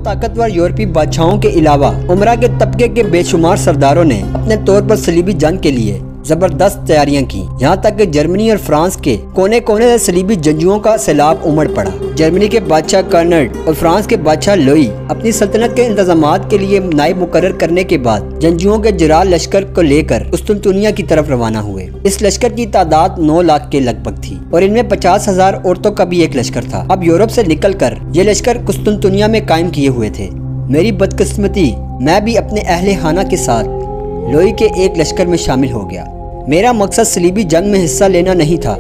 ताकतवर यूरोपीय बादशाहों के अलावा उमरा के तबके के बेशुमार सरदारों ने अपने तौर पर सलीबी जंग के लिए जबरदस्त तैयारियां की। यहाँ तक कि जर्मनी और फ्रांस के कोने कोने से सलीबी जंगजुओं का सैलाब उमड़ पड़ा। जर्मनी के बादशाह कर्नल और फ्रांस के बादशाह लोई अपनी सल्तनत के इंतजामात के लिए नायब मुकर्रर करने के बाद जंगजुओं के जराल लश्कर को लेकर कुस्तुनतुनिया की तरफ रवाना हुए। इस लश्कर की तादाद 9 लाख के लगभग थी और इनमें 50,000 औरतों का भी एक लश्कर था। अब यूरोप से निकलकर ये लश्कर कुस्तुनतुनिया में कायम किए हुए थे। मेरी बदकिस्मती, मैं भी अपने अहले खाना के साथ लोई के एक लश्कर में शामिल हो गया। मेरा मकसद सलीबी जंग में हिस्सा लेना नहीं था,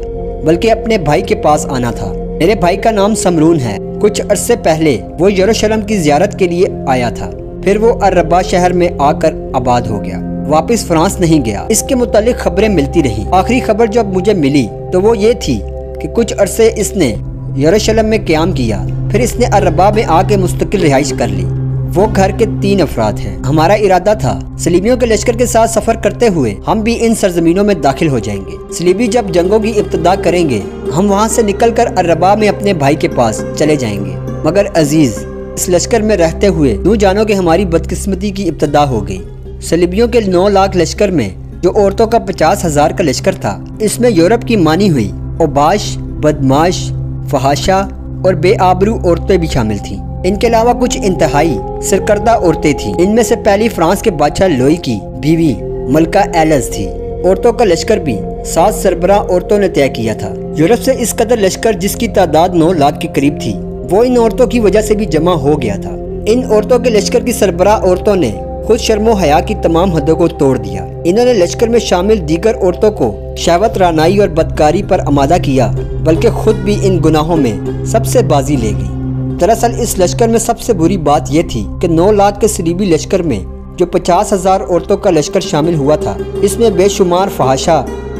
बल्कि अपने भाई के पास आना था। मेरे भाई का नाम समरून है। कुछ अरसे पहले वो यरूशलेम की जियारत के लिए आया था, फिर वो अरबा शहर में आकर आबाद हो गया, वापस फ्रांस नहीं गया। इसके मुतालिक खबरें मिलती रही। आखिरी खबर जब मुझे मिली तो वो ये थी कि कुछ अरसे इसने यरूशलेम में क़याम किया, फिर इसने अरबा में आके मुस्तकिल रिहाइश कर ली। वो घर के 3 अफराद हैं। हमारा इरादा था सलीबियों के लश्कर के साथ सफर करते हुए हम भी इन सरजमीनों में दाखिल हो जाएंगे। सलीबी जब जंगों की इब्तिदा करेंगे हम वहाँ से निकलकर अरबा में अपने भाई के पास चले जाएंगे। मगर अजीज, इस लश्कर में रहते हुए यूँ जानो कि हमारी बदकिस्मती की इब्तिदा हो गई। सलीबियों के 9 लाख लश्कर में जो औरतों का 50,000 का लश्कर था, इसमें यूरोप की मानी हुई औबाश, बदमाश, फहाशा और बेआबरू औरतें भी शामिल थीं। इनके अलावा कुछ इंतहाई सरकर्दा औरतें थीं। इनमें से पहली फ्रांस के बादशाह लोई की बीवी मलका एलस थी। औरतों का लश्कर भी 7 सरबराह औरतों ने तय किया था। यूरोप से इस कदर लश्कर, जिसकी तादाद 9 लाख के करीब थी, वो इन औरतों की वजह से भी जमा हो गया था। इन औरतों के लश्कर की सरबराह औरतों ने खुद शर्मो हया की तमाम हदों को तोड़ दिया। इन्होंने लश्कर में शामिल दीगर औरतों को शहवत रानाई और बदकारी पर आमादा किया, बल्कि खुद भी इन गुनाहों में सबसे बाजी ले गई। दरअसल इस लश्कर में सबसे बुरी बात यह थी कि 9 लाख के सलीबी लश्कर में जो 50,000 औरतों का लश्कर शामिल हुआ था, इसमें बेशुमार फहाशा,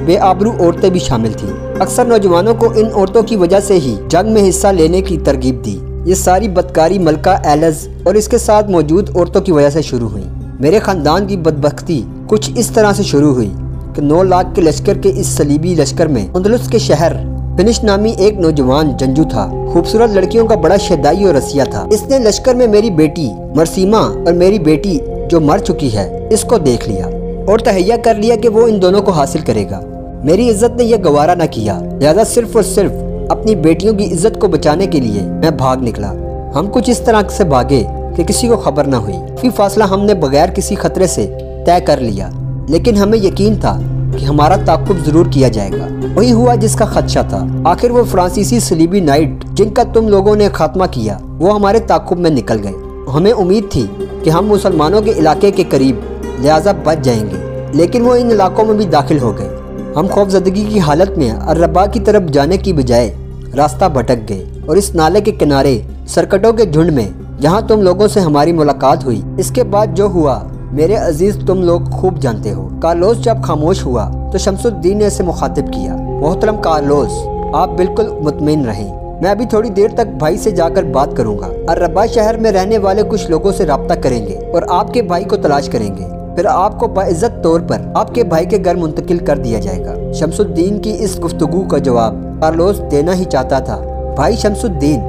बेआबरू औरतें भी शामिल थीं। अक्सर नौजवानों को इन औरतों की वजह से ही जंग में हिस्सा लेने की तरगीब दी। ये सारी बदकारी मलका एलस और इसके साथ मौजूद औरतों की वजह से शुरू हुई। मेरे खानदान की बदबख्ती कुछ इस तरह से शुरू हुई कि 9 लाख के लश्कर के इस सलीबी लश्कर में अंदलुस के शहर फिनिश नामी एक नौजवान जंजू था। खूबसूरत लड़कियों का बड़ा शदाई और रसिया था। इसने लश्कर में मेरी बेटी मरसीमा और मेरी बेटी जो मर चुकी है, इसको देख लिया और तहैया कर लिया कि वो इन दोनों को हासिल करेगा। मेरी इज्जत ने यह गवारा न किया, लिहाजा सिर्फ और सिर्फ अपनी बेटियों की इज्जत को बचाने के लिए मैं भाग निकला। हम कुछ इस तरह से भागे कि किसी को खबर न हुई। फिर फासला हमने बगैर किसी खतरे से तय कर लिया, लेकिन हमें यकीन था कि हमारा ताक़ुब जरूर किया जाएगा। वही हुआ जिसका खदशा था। आखिर वो फ्रांसीसी सलीबी नाइट जिनका तुम लोगों ने खात्मा किया, वो हमारे ताक़ुब में निकल गए। हमें उम्मीद थी कि हम मुसलमानों के इलाके के करीब, लिहाजा बच जाएंगे, लेकिन वो इन इलाकों में भी दाखिल हो गए। हम खौफजदगी की हालत में अरबा की तरफ जाने की बजाय रास्ता भटक गए और इस नाले के किनारे सरकटों के झुंड में जहाँ तुम लोगों से हमारी मुलाकात हुई, इसके बाद जो हुआ मेरे अजीज तुम लोग खूब जानते हो। कार्लोस जब खामोश हुआ तो शमसुद्दीन ने इसे मुखातिब किया। मोहतरम कार्लोस, आप बिल्कुल मुतमईन रहें। मैं अभी थोड़ी देर तक भाई से जाकर बात करूंगा। अरबा शहर में रहने वाले कुछ लोगों से राब्ता करेंगे और आपके भाई को तलाश करेंगे। फिर आपको बाइज्जत तौर पर आपके भाई के घर मुंतकिल कर दिया जाएगा। शमसुद्दीन की इस गुफ्तगू का जवाब कार्लोस देना ही चाहता था। भाई शमसुद्दीन,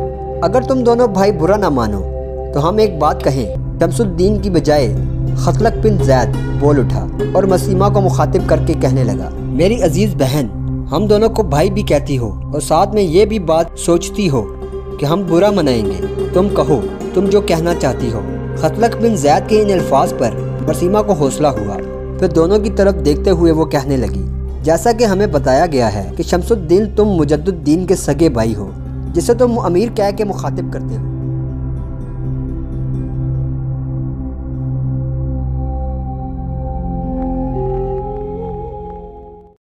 अगर तुम दोनों भाई बुरा ना मानो तो हम एक बात कहें। शमसुद्दीन की बजाय खतलक बिन ज़ैद बोल उठा और मसीमा को मुखातिब करके कहने लगा, मेरी अजीज बहन, हम दोनों को भाई भी कहती हो और साथ में ये भी बात सोचती हो कि हम बुरा मनाएंगे। तुम कहो, तुम जो कहना चाहती हो। खतलक बिन ज़ैद के इन अल्फाज पर मसीमा को हौसला हुआ। फिर दोनों की तरफ देखते हुए वो कहने लगी, जैसा कि हमें बताया गया है कि शमसुद्दीन तुम मुजद्दुद्दीन के सगे भाई हो, जिसे तुम अमीर कह के मुखातिब करते हो।